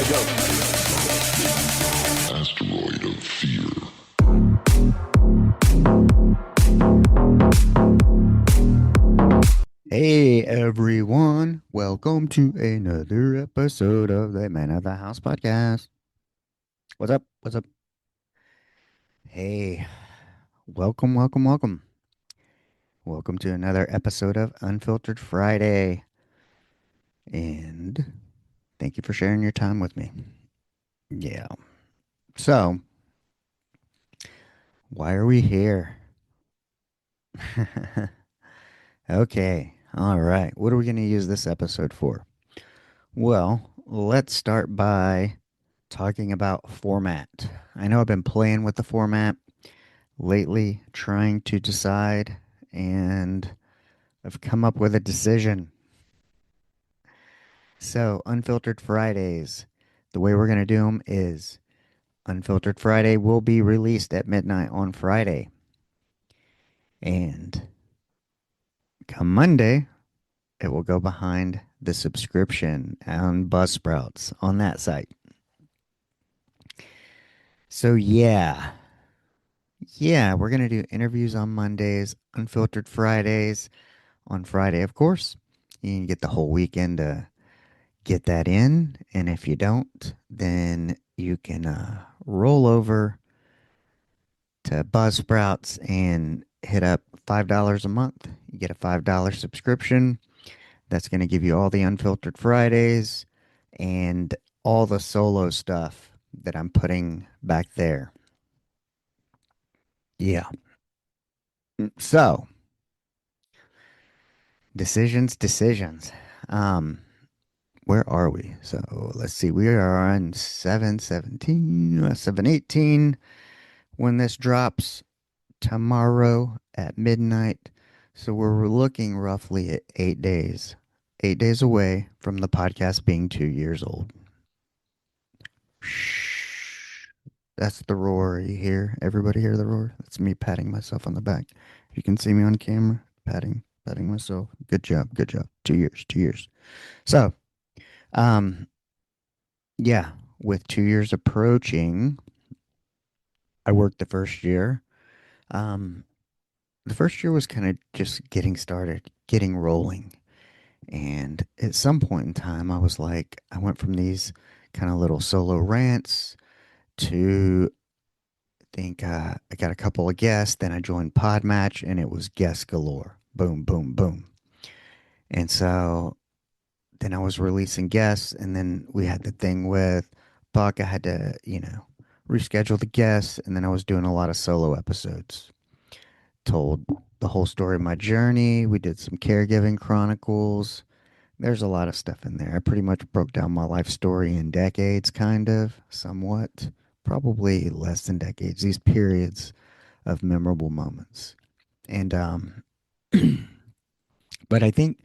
Asteroid of fear. Hey everyone, welcome to another episode of the Man of the House podcast. What's up? What's up? Hey, welcome. Welcome to another episode of Unfiltered Friday. And thank you for sharing your time with me. Yeah. So, why are we here? Okay. All right. What are we going to use this episode for? Well, let's start by talking about format. I know I've been playing with the format lately, trying to decide, and I've come up with a decision. So, Unfiltered Fridays, the way we're going to do them is Unfiltered Friday will be released at midnight on Friday. And come Monday, it will go behind the subscription on Buzzsprouts on that site. So, yeah, we're going to do interviews on Mondays, Unfiltered Fridays on Friday, of course. You can get the whole weekend to get that in. And if you don't, then you can roll over to Buzzsprouts and hit up $5 a month. You get a $5 subscription. That's going to give you all the Unfiltered Fridays and all the solo stuff that I'm putting back there. Yeah. So, decisions. Um, where are we? So let's see. We are on 7/17, 7/18 when this drops tomorrow at midnight. So we're looking roughly at 8 days. 8 days away from the podcast being 2 years old. Shh. That's the roar you hear. Everybody hear the roar? That's me patting myself on the back. If you can see me on camera, patting myself. Good job, good job. 2 years, 2 years. So, um, yeah, with 2 years approaching, I worked the first year. Um, the first year was kind of just getting started, getting rolling. And at some point in time, I was like, I went from these kind of little solo rants to think I got a couple of guests. Then I joined Podmatch and it was guest galore. Boom, boom, boom. And so then I was releasing guests. And then we had the thing with Buck. I had to, reschedule the guests. And then I was doing a lot of solo episodes. Told the whole story of my journey. We did some caregiving chronicles. There's a lot of stuff in there. I pretty much broke down my life story in decades, kind of, somewhat, probably less than decades, these periods of memorable moments. And, but I think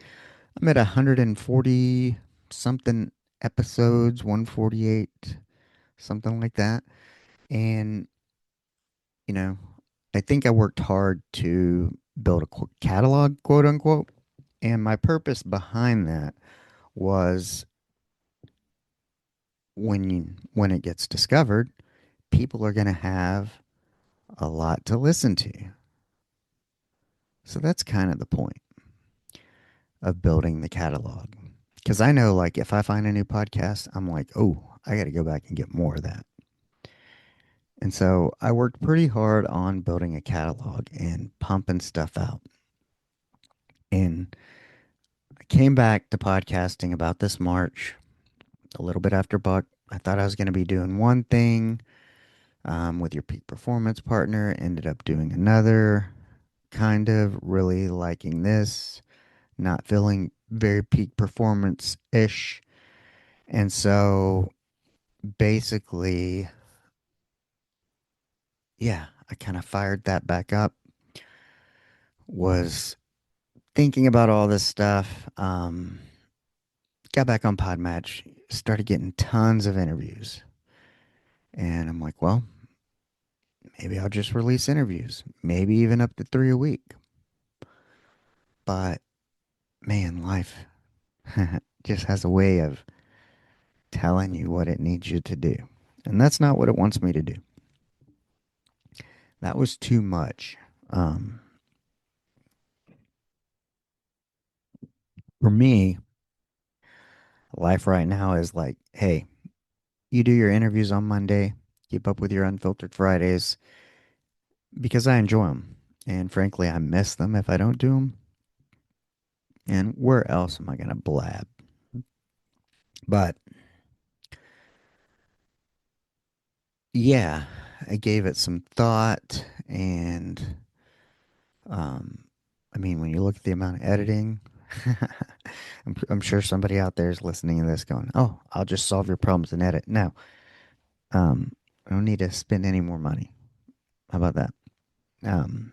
I'm at 140 something episodes, 148, something like that. And, you know, I think I worked hard to build a catalog, quote unquote. And my purpose behind that was when it gets discovered, people are going to have a lot to listen to. So that's kind of the point of building the catalog. Because I know, like, if I find a new podcast, I'm like, oh, I got to go back and get more of that. And so I worked pretty hard on building a catalog and pumping stuff out. And I came back to podcasting about this March, a little bit after Buck. I thought I was going to be doing one thing with your peak performance partner, ended up doing another, kind of really liking this, not feeling very peak performance ish. And so basically, yeah, I kind of fired that back up, was thinking about all this stuff, got back on Podmatch, started getting tons of interviews. And I'm like, well, maybe I'll just release interviews, maybe even up to 3 a week. But man, life just has a way of telling you what it needs you to do. And that's not what it wants me to do. That was too much. Um, for me, life right now is like, hey, you do your interviews on Monday, keep up with your Unfiltered Fridays because I enjoy them. And frankly, I miss them if I don't do them. And where else am I going to blab? But yeah, I gave it some thought. And I mean, when you look at the amount of editing, I'm sure somebody out there is listening to this going, oh, I'll just solve your problems and edit. No, I don't need to spend any more money. How about that? Um,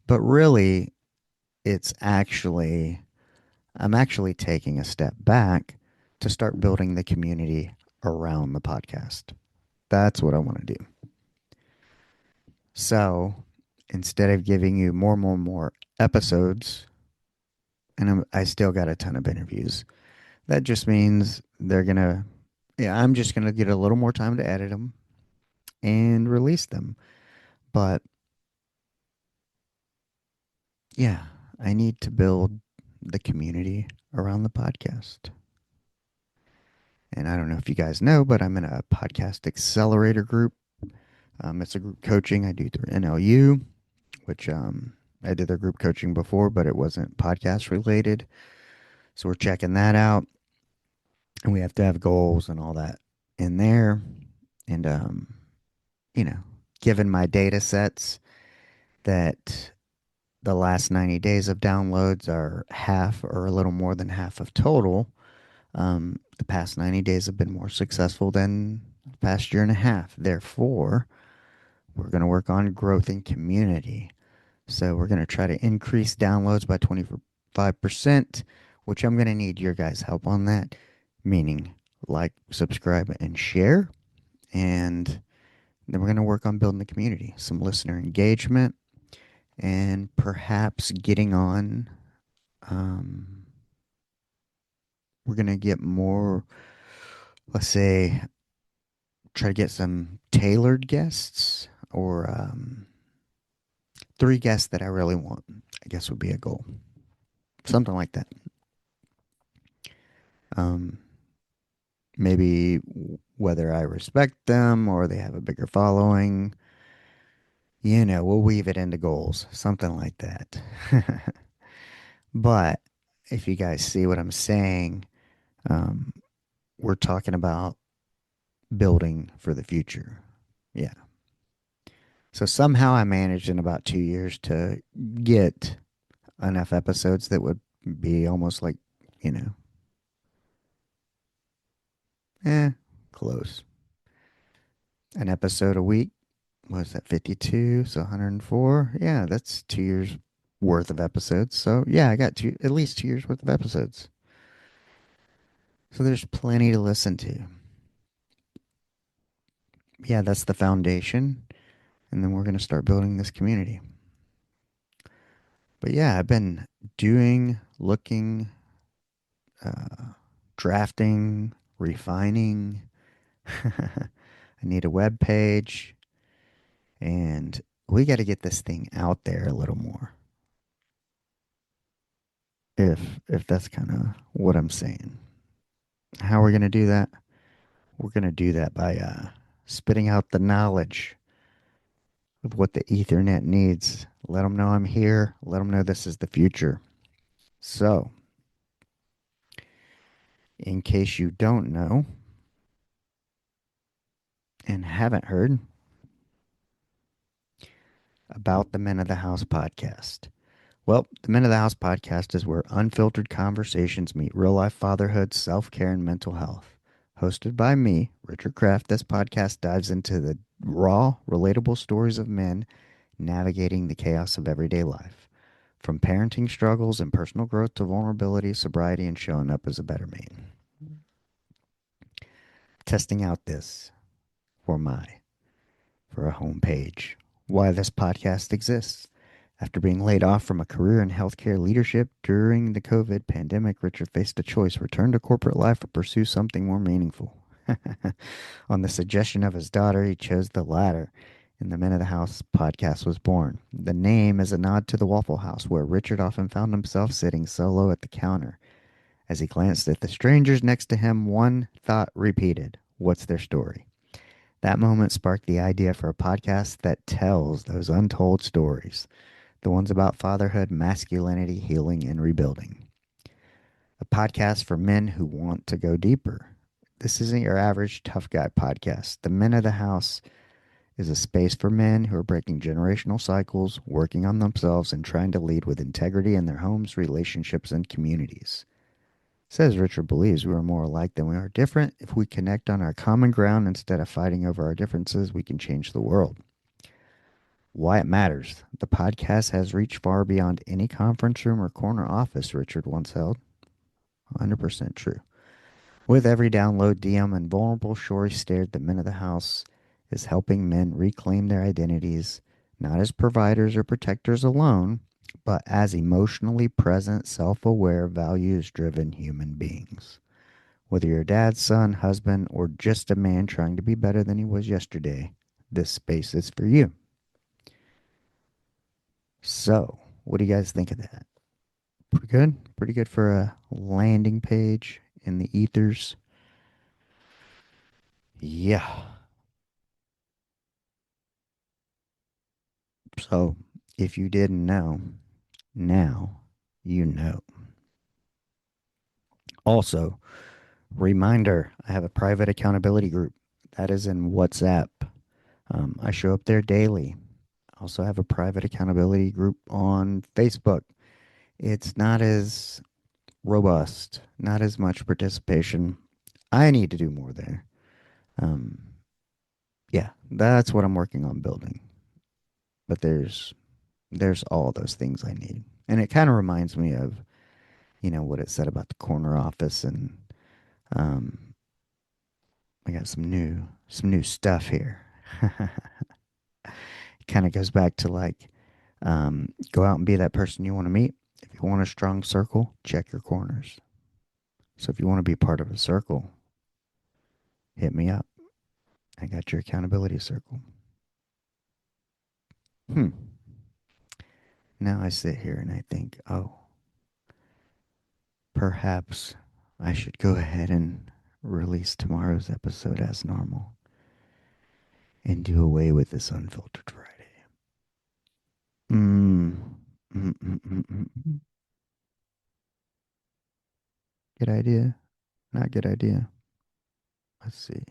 but really, it's actually, I'm actually taking a step back to start building the community around the podcast. That's what I want to do. So instead of giving you more episodes, and I still got a ton of interviews, that just means they're going to, yeah, I'm just going to get a little more time to edit them and release them. But yeah, I need to build the community around the podcast. And I don't know if you guys know, but I'm in a podcast accelerator group. It's a group coaching I do through NLU, which I did their group coaching before, but it wasn't podcast related. So we're checking that out. And we have to have goals and all that in there. And, you know, given my data sets that the last 90 days of downloads are half or a little more than half of total, the past 90 days have been more successful than the past year and a half. Therefore, we're going to work on growth in community. So we're going to try to increase downloads by 25%, which I'm going to need your guys' help on that, meaning like, subscribe, and share. And then we're going to work on building the community, some listener engagement, and perhaps getting on. Um, we're going to get more, let's say, try to get some tailored guests or three guests that I really want, I guess would be a goal. Something like that. Um, maybe whether I respect them or they have a bigger following, we'll weave it into goals, something like that. But if you guys see what I'm saying, um, we're talking about building for the future. Yeah. So somehow I managed in about 2 years to get enough episodes that would be almost like, you know, eh, close. An episode a week. Was that 52? So 104. Yeah, that's 2 years worth of episodes. So yeah, I got at least 2 years worth of episodes. So there's plenty to listen to. Yeah, that's the foundation. And then we're going to start building this community. But yeah, I've been looking, uh, drafting, refining. I need a web page, and we got to get this thing out there a little more. If that's kind of what I'm saying. How are we going to do that? We're going to do that by spitting out the knowledge of what the Ethernet needs. Let them know I'm here. Let them know this is the future. So, in case you don't know and haven't heard about the Men of the House podcast, well, the Men of the House podcast is where unfiltered conversations meet real life fatherhood, self care, and mental health. Hosted by me, Richard Kraft, this podcast dives into the raw, relatable stories of men navigating the chaos of everyday life. From parenting struggles and personal growth to vulnerability, sobriety, and showing up as a better man. Testing out this for a homepage. Why this podcast exists. After being laid off from a career in healthcare leadership during the COVID pandemic, Richard faced a choice: return to corporate life or pursue something more meaningful. On the suggestion of his daughter, he chose the latter, and the Men of the House podcast was born. The name is a nod to the Waffle House, where Richard often found himself sitting solo at the counter. As he glanced at the strangers next to him, one thought repeated: what's their story? That moment sparked the idea for a podcast that tells those untold stories, the ones about fatherhood, masculinity, healing, and rebuilding. A podcast for men who want to go deeper. This isn't your average tough guy podcast. The Men of the House is a space for men who are breaking generational cycles, working on themselves, and trying to lead with integrity in their homes, relationships, and communities. Says Richard believes we are more alike than we are different. If we connect on our common ground instead of fighting over our differences, we can change the world. Why it matters. The podcast has reached far beyond any conference room or corner office, Richard once held. 100% true. With every download, DM, and vulnerable story stared, the Men of the House is helping men reclaim their identities, not as providers or protectors alone, but as emotionally present, self aware, values driven human beings. Whether you're a dad, son, husband, or just a man trying to be better than he was yesterday, this space is for you. So, what do you guys think of that? Pretty good? Pretty good for a landing page in the ethers. Yeah. So, if you didn't know, now you know. Also, reminder, I have a private accountability group that is in WhatsApp. I show up there daily. I also have a private accountability group on Facebook. It's not as robust, not as much participation. I need to do more there. Um, yeah, that's what I'm working on building. But there's all those things I need, and it kind of reminds me of what it said about the corner office, and um, I got some new stuff here. It kind of goes back to like go out and be that person you want to meet. If you want a strong circle, check your corners. So if you want to be part of a circle, hit me up. I got your accountability circle. Hmm. Now I sit here and I think, oh, perhaps I should go ahead and release tomorrow's episode as normal and do away with this Unfiltered Friday. Mm. Mm. Good idea. Not good idea. Let's see.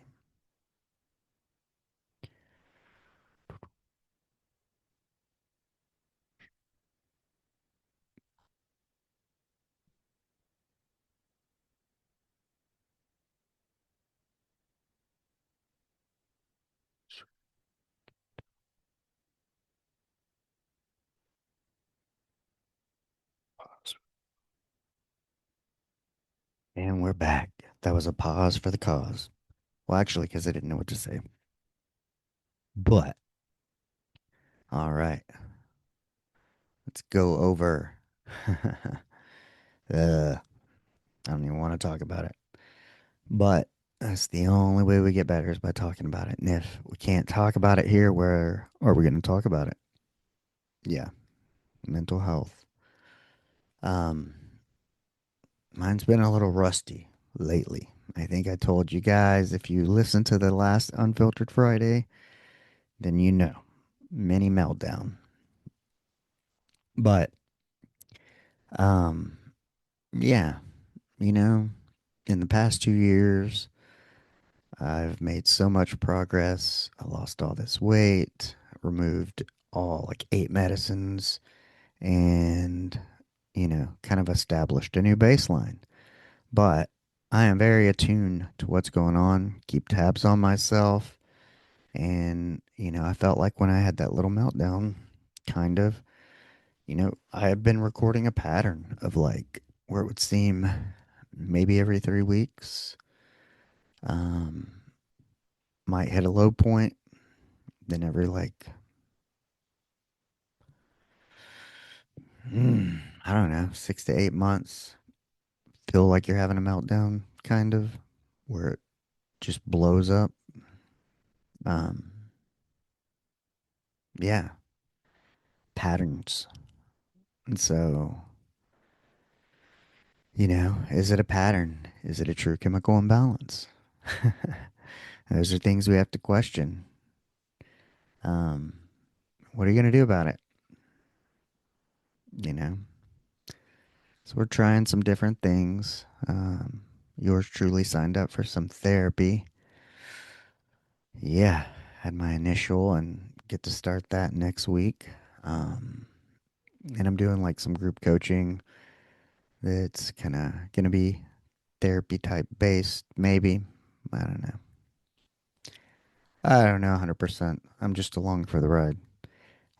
And we're back. That was a pause for the cause. Well, actually, because I didn't know what to say. But, all right. Let's go over. I don't even want to talk about it. But that's the only way we get better is by talking about it. And if we can't talk about it here, where are we going to talk about it? Yeah, mental health. Um, Mine's been a little rusty lately. I think I told you guys if you listen to the last Unfiltered Friday, then you know. Mini meltdown. But um yeah, you know, in the past 2 years, I've made so much progress. I lost all this weight, removed all like 8 medicines, and kind of established a new baseline. But I am very attuned to what's going on, keep tabs on myself. And, I felt like when I had that little meltdown, kind of, I have been recording a pattern of like where it would seem maybe every 3 weeks, um, might hit a low point, then every like I don't know, 6 to 8 months. Feel like you're having a meltdown, kind of, where it just blows up. Um, yeah, patterns. And so, is it a pattern? Is it a true chemical imbalance? Those are things we have to question. Um, what are you going to do about it? You know? So we're trying some different things. Yours truly signed up for some therapy. Yeah, had my initial and get to start that next week. Um, and I'm doing like some group coaching that's kind of going to be therapy type based, maybe. I don't know. I don't know 100%. I'm just along for the ride.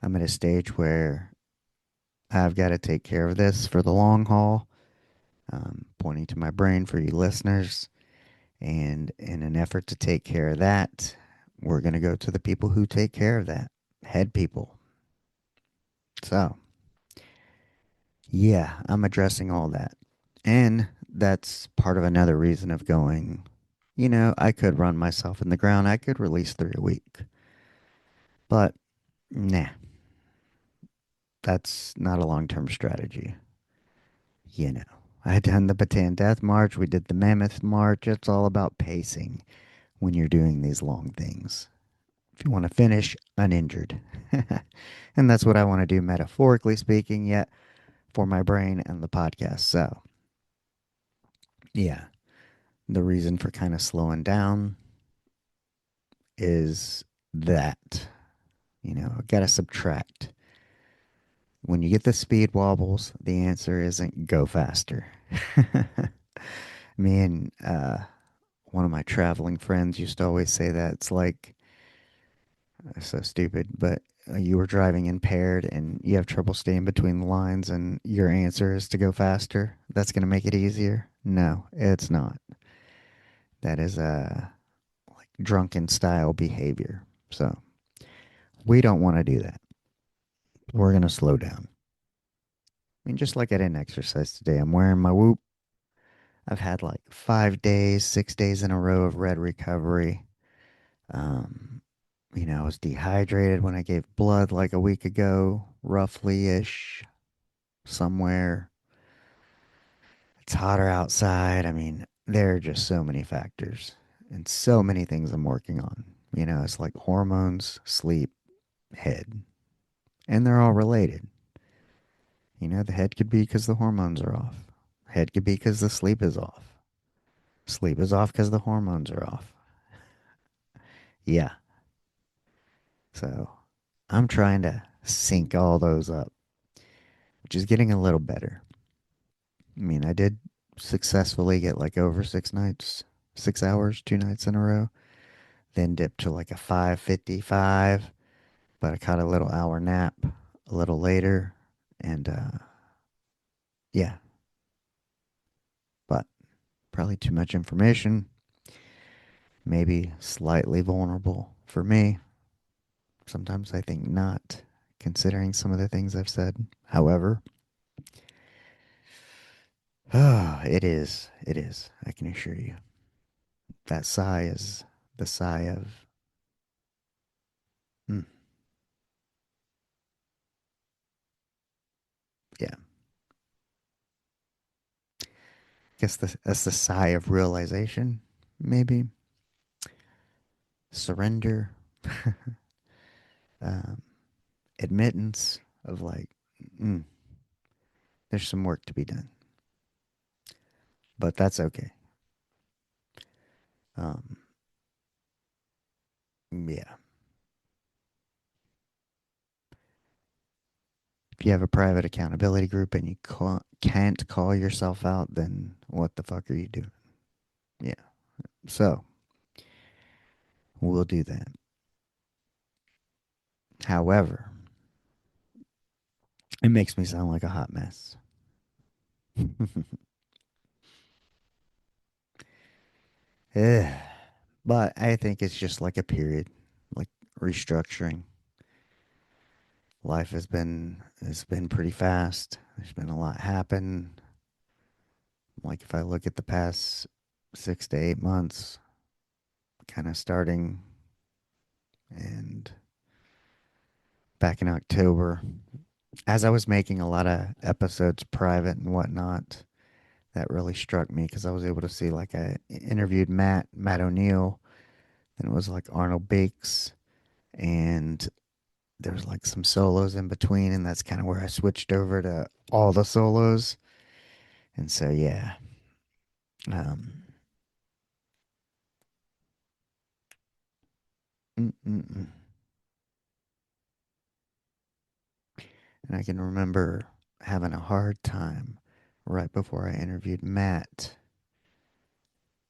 I'm at a stage where I've got to take care of this for the long haul. Pointing to my brain for you listeners. And in an effort to take care of that, we're going to go to the people who take care of that, head people. So, yeah, I'm addressing all that. And that's part of another reason of going, I could run myself in the ground. I could release 3 a week. But, nah, that's not a long term strategy. You know, I done the Bataan Death March. We did the Mammoth March. It's all about pacing when you're doing these long things. If you want to finish uninjured. And that's what I want to do, metaphorically speaking, yet for my brain and the podcast. So, yeah, the reason for kind of slowing down is that, I've got to subtract. When you get the speed wobbles, the answer isn't go faster. Me and one of my traveling friends used to always say that. It's like, so stupid, but you were driving impaired and you have trouble staying between the lines, and your answer is to go faster. That's going to make it easier? No, it's not. That is like drunken style behavior. So we don't want to do that. We're going to slow down. I mean, just like I didn't exercise today, I'm wearing my Whoop. I've had like 5 days, 6 days in a row of red recovery. Um, I was dehydrated when I gave blood like a week ago, roughly ish, somewhere. It's hotter outside. I mean, there are just so many factors and so many things I'm working on. It's like hormones, sleep, head, and they're all related. The head could be because the hormones are off. Head could be because the sleep is off. Sleep is off because the hormones are off. Yeah. So I'm trying to sync all those up, which is getting a little better. I mean, I did successfully get like over 6 nights, 6 hours, 2 nights in a row, then dipped to like a 5:55, but I caught a little hour nap a little later. And yeah, but probably too much information, maybe slightly vulnerable for me. Sometimes I think not, considering some of the things I've said. However, it is. It is. I can assure you. That sigh is the sigh of, mm, yeah. Guess that's the sigh of realization, maybe. Surrender, um, admittance of like, mm, there's some work to be done, but that's okay. Um, yeah. If you have a private accountability group and you can't call yourself out, then what the fuck are you doing? Yeah. So we'll do that. However, it makes me sound like a hot mess. Eh, but I think it's just like a period, like restructuring. Life has been pretty fast. There's been a lot happen. Like if I look at the past 6 to 8 months, kind of starting and back in October, as I was making a lot of episodes private and whatnot, that really struck me because I was able to see like I interviewed Matt O'Neill, then it was like Arnold Bakes, and there was like some solos in between, and that's kind of where I switched over to all the solos. And so yeah, um, mm-mm-mm. And I can remember having a hard time right before I interviewed Matt.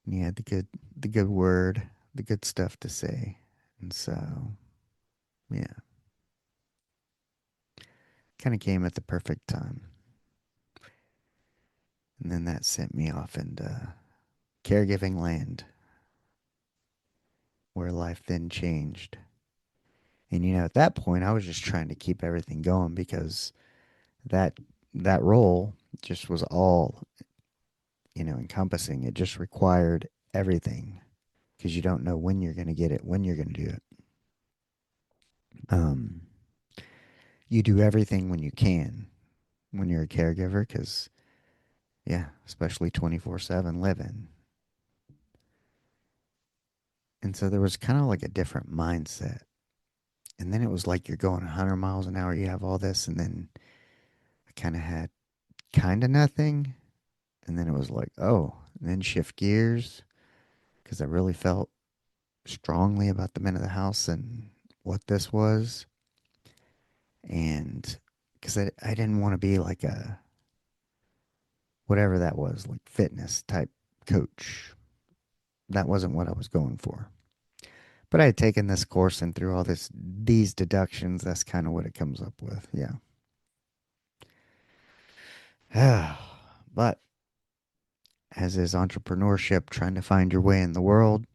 And he had the good word, the good stuff to say. And so, yeah, kind of came at the perfect time. And then that sent me off into caregiving land, where life then changed. And at that point, I was just trying to keep everything going because that that role just was all encompassing. It just required everything because you don't know when you're going to get it, when you're going to do it. Um, you do everything when you can when you're a caregiver because, yeah, especially 24/7 living. And so there was kind of like a different mindset. And then it was like you're going 100 miles an hour, you have all this, and then I kind of had kind of nothing. And then it was like, oh, and then shift gears because I really felt strongly about the men of the house and what this was. And because I didn't want to be like a whatever that was, like fitness type coach. That wasn't what I was going for. But I had taken this course and through all these deductions, that's kind of what it comes up with. Yeah. But as is entrepreneurship, trying to find your way in the world,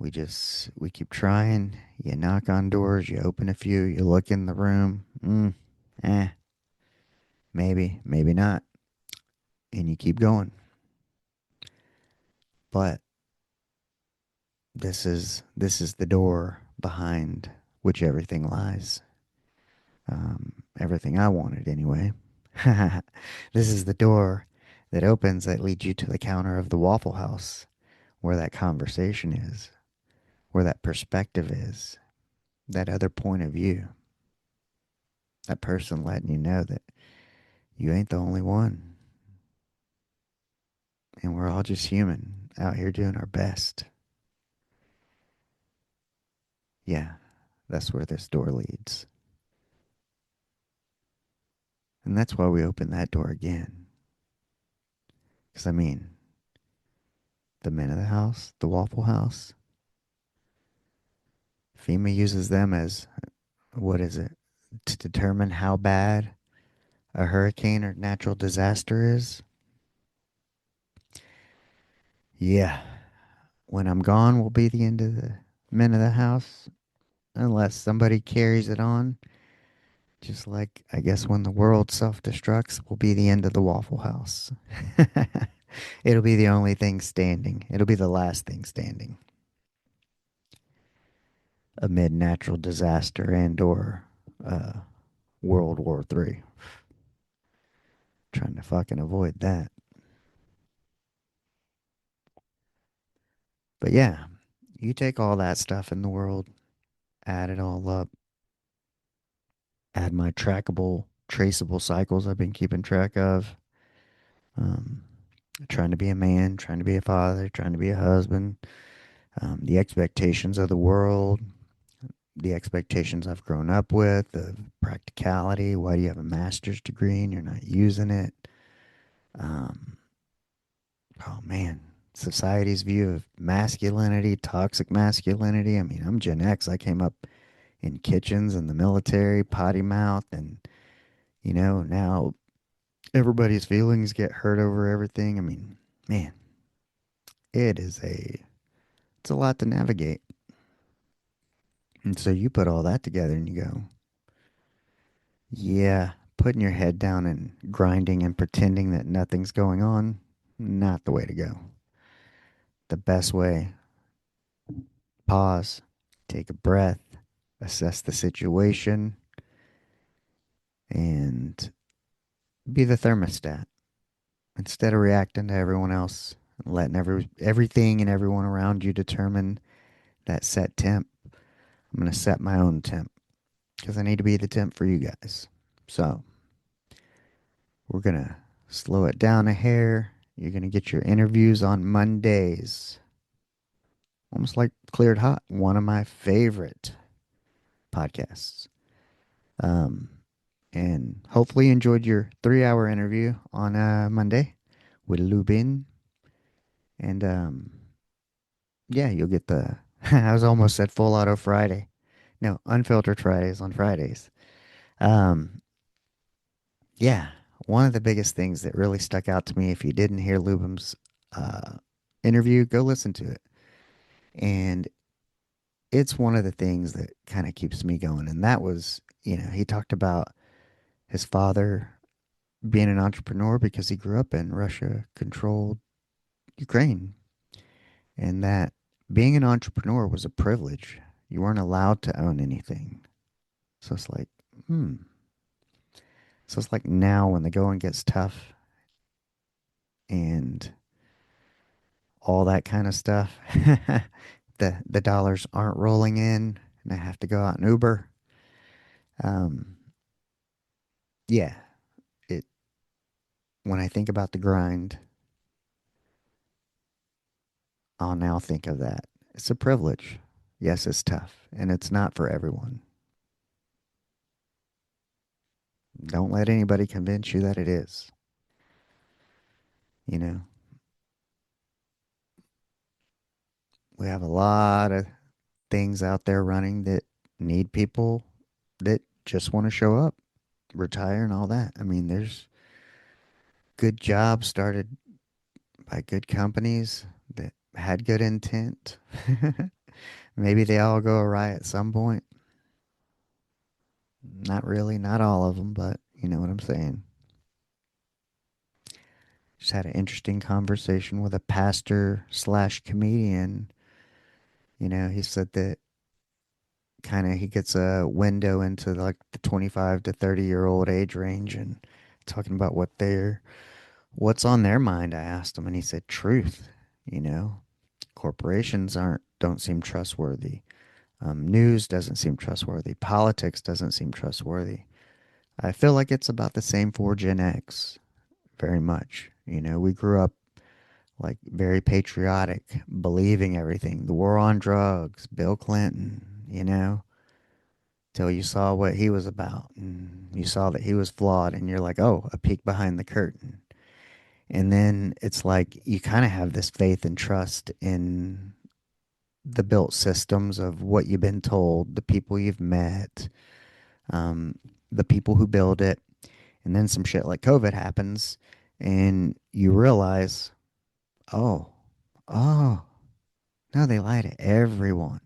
we keep trying. You knock on doors, you open a few, you look in the room. Eh, maybe, maybe not, and you keep going. But this is the door behind which everything lies. Everything I wanted, anyway. This is the door that opens that leads you to the counter of the Waffle House, where that conversation is, where that perspective is, that other point of view, that person letting you know that you ain't the only one, and we're all just human out here doing our best. Yeah, that's where this door leads. And that's why we open that door again. Because, I mean, the men of the house, the Waffle House, FEMA uses them as, what is it, to determine how bad a hurricane or natural disaster is. Yeah, when I'm gone will be the end of the men of the house, unless somebody carries it on. Just like, I guess, when the world self destructs, will be the end of the Waffle House. It'll be the only thing standing. It'll be the last thing standing amid natural disaster and or uh, World War III. Trying to fucking avoid that. But yeah, you take all that stuff in the world, add it all up, add my trackable, traceable cycles I've been keeping track of. Um, Trying to be a man, trying to be a father, trying to be a husband, the expectations of the world, the expectations I've grown up with, the practicality. Why do you have a master's degree and you're not using it? Um, oh man, society's view of masculinity, toxic masculinity. I mean, I'm Gen X. I came up in kitchens and the military, potty mouth, and now everybody's feelings get hurt over everything. I mean, man, it's a lot to navigate. And so you put all that together and you go, Yeah, putting your head down and grinding and pretending that nothing's going on, not the way to go. The best way, pause, take a breath, assess the situation, and be the thermostat. Instead of reacting to everyone else, letting everything and everyone around you determine that set temp, I'm going to set my own temp because I need to be the temp for you guys. So we're going to slow it down a hair. You're going to get your interviews on Mondays. Almost like Cleared Hot, one of my favorite podcasts. Um, and hopefully you enjoyed your 3 hour interview on Monday with Lubin. And yeah, you'll get the. I was almost at Full Auto Friday. No, Unfiltered Fridays on Fridays. Um, yeah, one of the biggest things that really stuck out to me, if you didn't hear Lubin's uh, interview, go listen to it. And it's one of the things that kind of keeps me going. And that was, he talked about his father being an entrepreneur because he grew up in Russia controlled Ukraine, and that being an entrepreneur was a privilege. You weren't allowed to own anything. So it's like, hmm. So it's like now when the going gets tough and all that kind of stuff, the dollars aren't rolling in, and I have to go out and Uber. Um, yeah, it when I think about the grind, I'll now think of that. It's a privilege. Yes, it's tough, and it's not for everyone. Don't let anybody convince you that it is. You know, we have a lot of things out there running that need people that just want to show up, retire, and all that. I mean, there's good jobs started by good companies that had good intent. Maybe they all go awry at some point. Not really, not all of them, but you know what I'm saying. Just had an interesting conversation with a pastor slash comedian. He said that kind of he gets a window into like the 25 to 30-year old age range and talking about what's on their mind. I asked him and he said truth. you know Corporations aren't don't seem trustworthy. News doesn't seem trustworthy. Politics doesn't seem trustworthy. I feel like it's about the same for Gen X, very much. We grew up like very patriotic, believing everything. The war on drugs, Bill Clinton, till you saw what he was about and you saw that he was flawed and you're like, oh, a peek behind the curtain. And then it's like you kind of have this faith and trust in the built systems of what you've been told, the people you've met, um, the people who build it. And then some shit like COVID happens and you realize, oh, oh, no, they lie to everyone.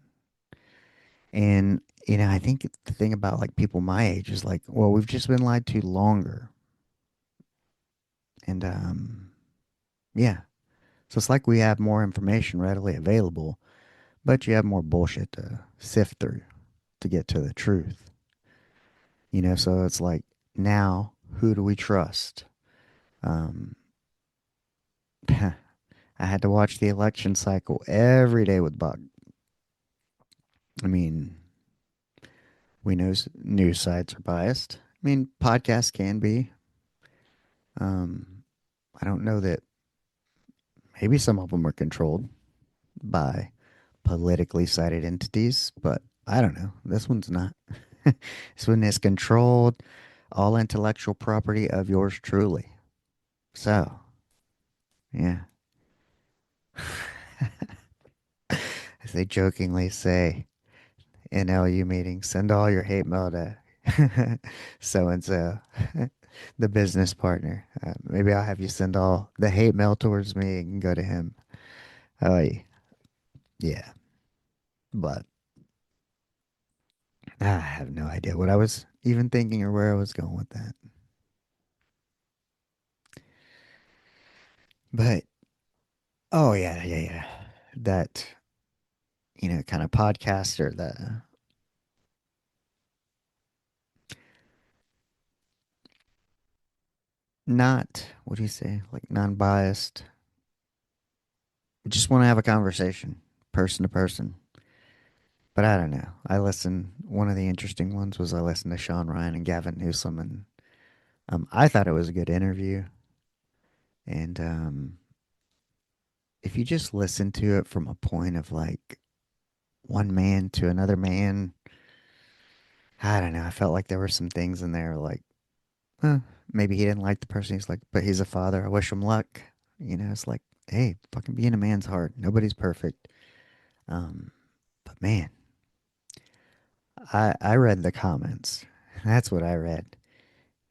And, I think the thing about like people my age is like, well, we've just been lied to longer. And, yeah. So it's like we have more information readily available, but you have more bullshit to sift through to get to the truth. So it's like now, who do we trust? Um, I had to watch the election cycle every day with Buck. I mean, we know news sites are biased. I mean, podcasts can be. Um, I don't know that maybe some of them are controlled by politically sided entities, but I don't know. This one's not. This one is controlled, all intellectual property of yours truly. So, yeah, as they jokingly say in LU meetings, send all your hate mail to so and so, the business partner. Maybe I'll have you send all the hate mail towards me and go to him. Oh, yeah. But I have no idea what I was even thinking or where I was going with that. But oh yeah. That kind of podcast or the not what do you say like non-biased. Just want to have a conversation, person to person. But I don't know. I listen. One of the interesting ones was I listened to Shawn Ryan and Gavin Newsom, and I thought it was a good interview. And if you just listen to it from a point of like one man to another man, I don't know. I felt like there were some things in there like, huh, maybe he didn't like the person. He's like, but he's a father. I wish him luck. It's like, hey, fucking being a man's hard. Nobody's perfect. Um, but man, I read the comments. That's what I read.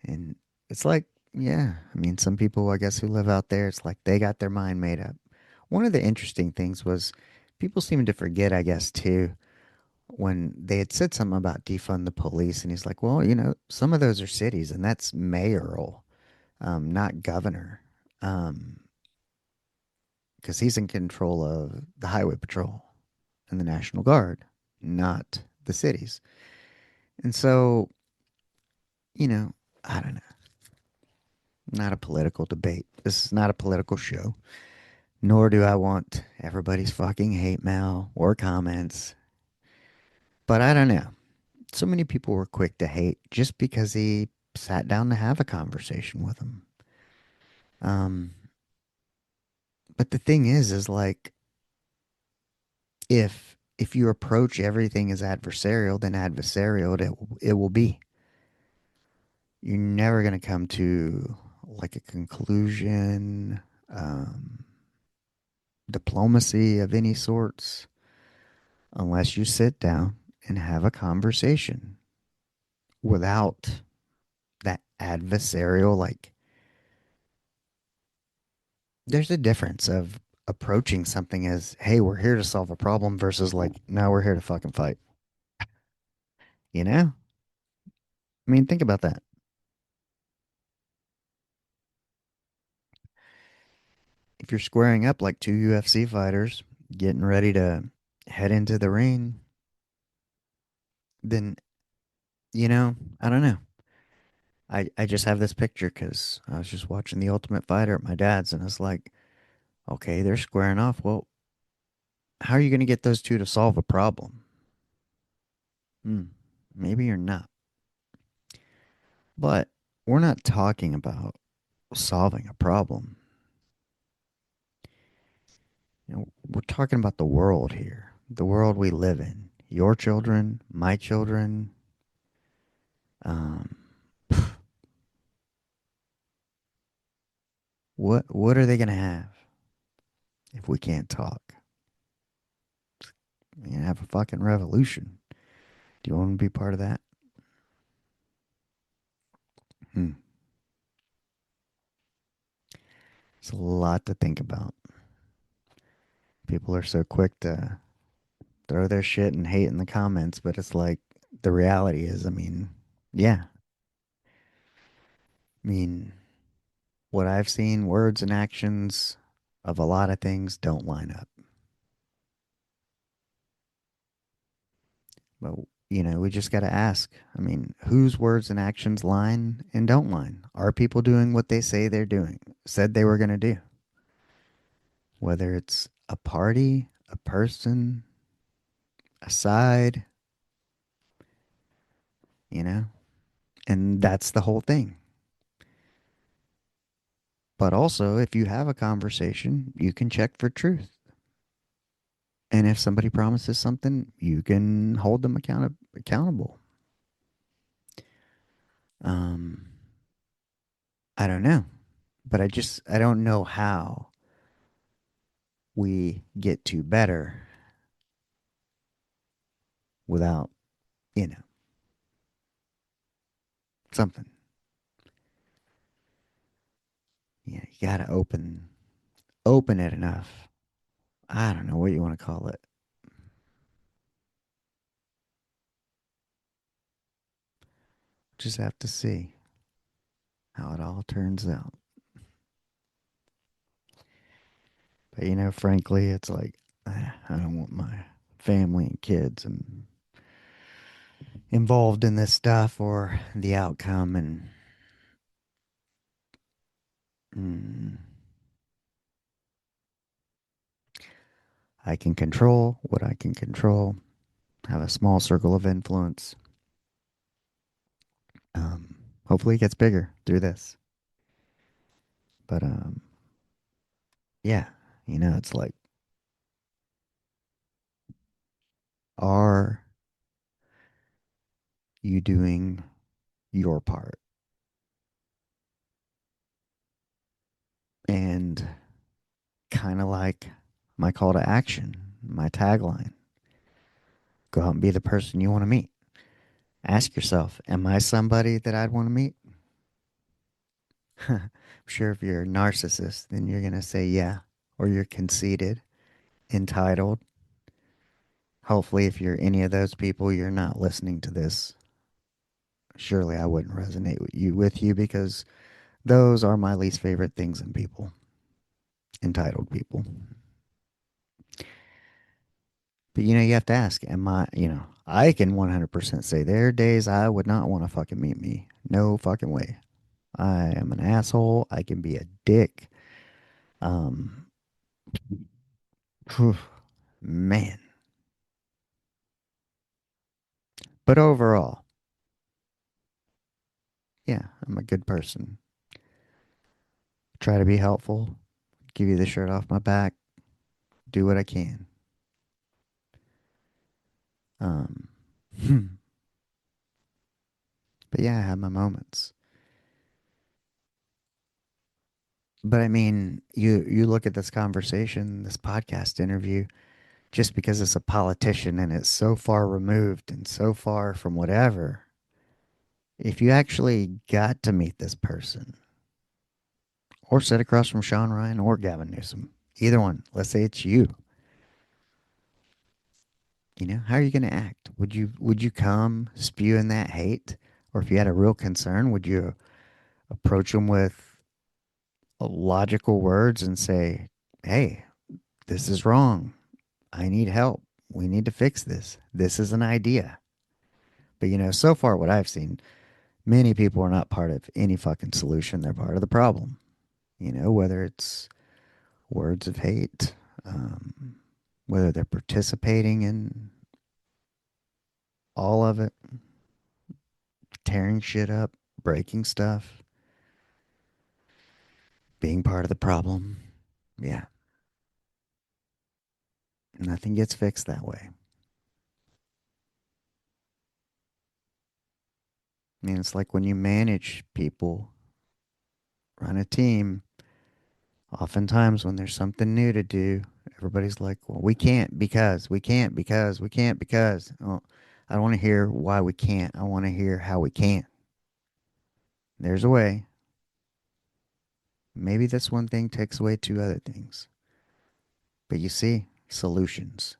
And it's like, yeah, I mean, some people, I guess, who live out there, it's like they got their mind made up. One of the interesting things was people seem to forget, I guess, too, when they had said something about defund the police. And he's like, well, some of those are cities, and that's mayoral, not governor, because he's in control of the highway patrol and the National Guard, not the cities. And so, you know, I don't know. Not a political debate. This is not a political show. Nor do I want everybody's fucking hate mail or comments. But I don't know. So many people were quick to hate just because he sat down to have a conversation with them. Um, but the thing is like if you approach everything as adversarial, then adversarial it will be. You're never gonna come to like a conclusion, um, diplomacy of any sorts, unless you sit down and have a conversation without that adversarial, like, there's a difference of approaching something as, hey, we're here to solve a problem versus like, now we're here to fucking fight. You know? I mean, think about that. If you're squaring up like two UFC fighters getting ready to head into the ring, then, I don't know. I just have this picture because I was just watching The Ultimate Fighter at my dad's, and it's like, okay, they're squaring off. Well, how are you going to get those two to solve a problem? Hmm, maybe you're not. But we're not talking about solving a problem. We're talking about the world here, the world we live in. Your children, my children. Um, what are they going to have if we can't talk? We're going to have a fucking revolution. Do you want to be part of that? Hmm. It's a lot to think about. People are so quick to throw their shit and hate in the comments, but it's like the reality is, I mean, yeah. I mean, what I've seen, words and actions of a lot of things don't line up. But, we just got to ask. I mean, whose words and actions line and don't line? Are people doing what they say they're doing, said they were going to do? Whether it's a party, a person, a side, you know? And that's the whole thing. But also, if you have a conversation, you can check for truth. And if somebody promises something, you can hold them accountable. Um, I don't know, but I don't know how we get to better without, you know, something. You got to open it enough. I don't know what you want to call it. Just have to see how it all turns out. But frankly, it's like I don't want my family and kids and involved in this stuff or the outcome. And mm, I can control what I can control. Have a small circle of influence. Hopefully, it gets bigger through this. But yeah, it's like, are you doing your part? And kind of like my call to action, my tagline: go out and be the person you want to meet. Ask yourself, am I somebody that I'd want to meet? I'm sure if you're a narcissist, then you're going to say yeah, or you're conceited, entitled. Hopefully, if you're any of those people, you're not listening to this. Surely I wouldn't resonate with you because those are my least favorite things in people, entitled people. But you have to ask, am I can 100% say there are days I would not want to fucking meet me. No fucking way. I am an asshole. I can be a dick. Um, Phew, man. But overall, yeah, I'm a good person. Try to be helpful, give you the shirt off my back, do what I can. Um, but yeah, I have my moments. But I mean, you look at this conversation, this podcast interview, just because it's a politician and it's so far removed and so far from whatever. If you actually got to meet this person or sit across from Shawn Ryan or Gavin Newsom, either one, let's say it's you, how are you going to act? Would you come spewing that hate, or if you had a real concern, would you approach them with logical words and say, "Hey, this is wrong. I need help. We need to fix this. This is an idea." But so far what I've seen, many people are not part of any fucking solution. They're part of the problem. Whether it's words of hate, um, whether they're participating in all of it, tearing shit up, breaking stuff, being part of the problem. Yeah, nothing gets fixed that way. I mean, it's like when you manage people, run a team, oftentimes when there's something new to do, everybody's like, well, we can't because, we can't because. Oh, I don't want to hear why we can't. I want to hear how we can. There's a way. Maybe this one thing takes away two other things. But you see, solutions.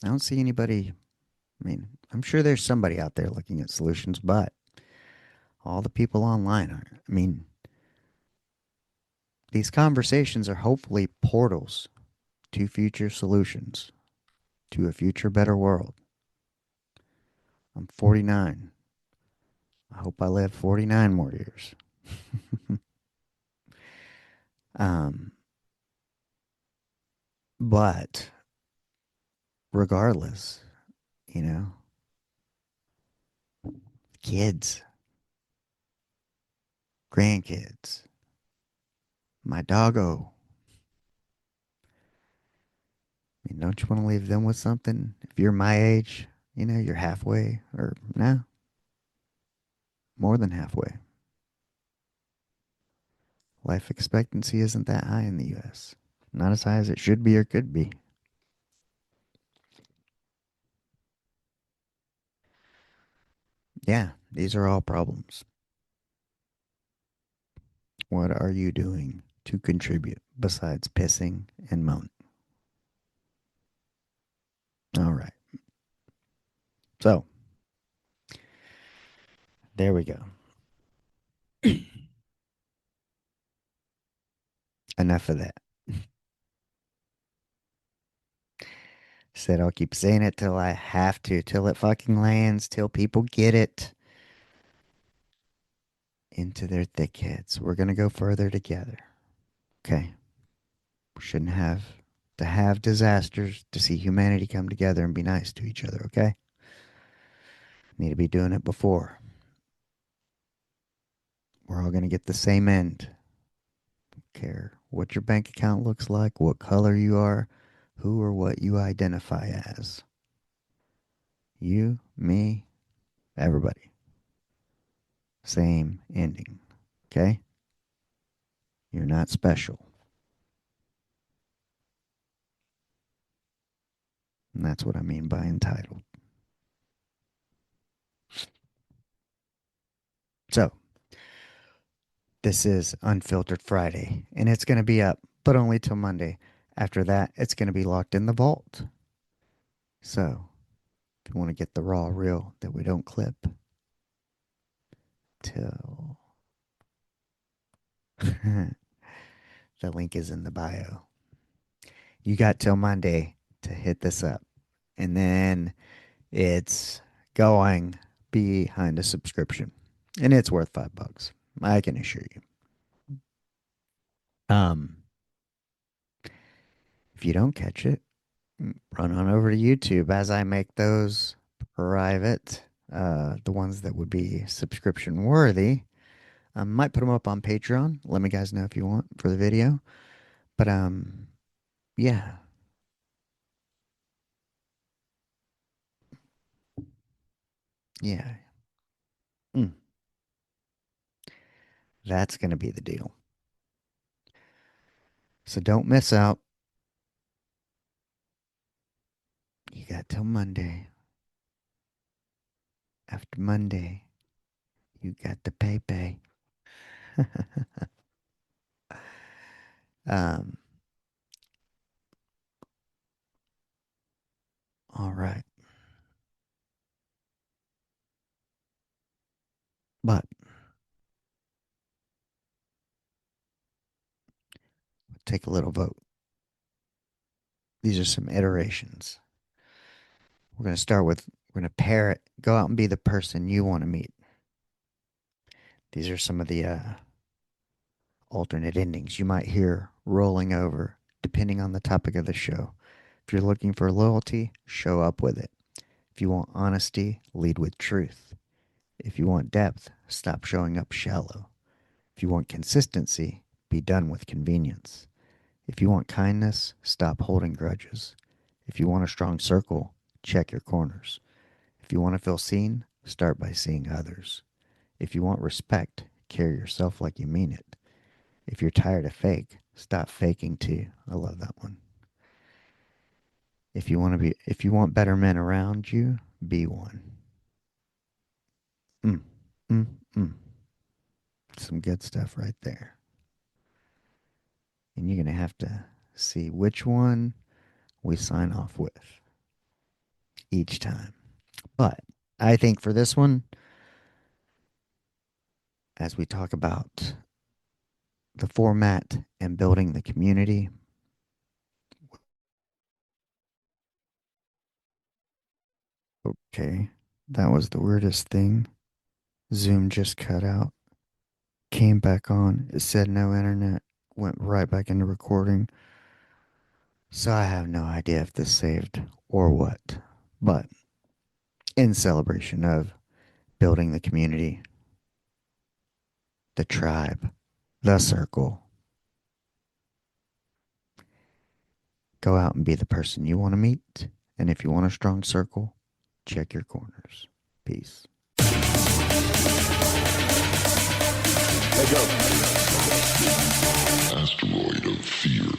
I don't see anybody. I mean, I'm sure there's somebody out there looking at solutions, but all the people online aren't. I mean, these conversations are hopefully portals to future solutions, to a future better world. I'm 49. I hope I live 49 more years. um, but regardless, you know, kids, grandkids, my doggo. I mean, don't you want to leave them with something? If you're my age, you're halfway, or no, more than halfway. Life expectancy isn't that high in the US. Not as high as it should be or could be. Yeah, these are all problems. What are you doing to contribute besides pissing and moaning? All right. So, There we go. Enough of that. Said I'll keep saying it till I have to, till it fucking lands, till people get it into their thick heads. We're gonna go further together. Okay. We shouldn't have to have disasters to see humanity come together and be nice to each other, okay? Need to be doing it before. We're all gonna get the same end. Care what your bank account looks like, what color you are, who or what you identify as. You, me, everybody. Same ending. Okay? You're not special. And that's what I mean by entitled. So, this is Unfiltered Friday, and it's going to be up, but only till Monday. After that, it's going to be locked in the vault. So, if you want to get the raw reel that we don't clip till the link is in the bio. You got till Monday to hit this up. And then it's going behind a subscription. And it's worth $5. I can assure you. Um, if you don't catch it, run on over to YouTube as I make those private, the ones that would be subscription worthy. I might put them up on Patreon. Let me guys know if you want for the video. But yeah. Yeah. Mm, that's gonna be the deal. So don't miss out. You got till Monday. After Monday, you got the pay. um, all right. But take a little vote. These are some iterations. We're going to start with, we're going to pair it. Go out and be the person you want to meet. These are some of the alternate endings you might hear rolling over, depending on the topic of the show. If you're looking for loyalty, show up with it. If you want honesty, lead with truth. If you want depth, stop showing up shallow. If you want consistency, be done with convenience. If you want kindness, stop holding grudges. If you want a strong circle, check your corners. If you want to feel seen, start by seeing others. If you want respect, carry yourself like you mean it. If you're tired of fake, stop faking too. I love that one. If you want better men around you, be one. Mm, mm, mm. Some good stuff right there. And you're going to have to see which one we sign off with each time. But I think for this one, as we talk about the format and building the community, okay, that was the weirdest thing. Zoom just cut out, came back on. It said no internet, went right back into recording. So I have no idea if this saved or what. But in celebration of building the community, the tribe, the circle, go out and be the person you want to meet. And if you want a strong circle, check your corners. Peace. Asteroid of fear.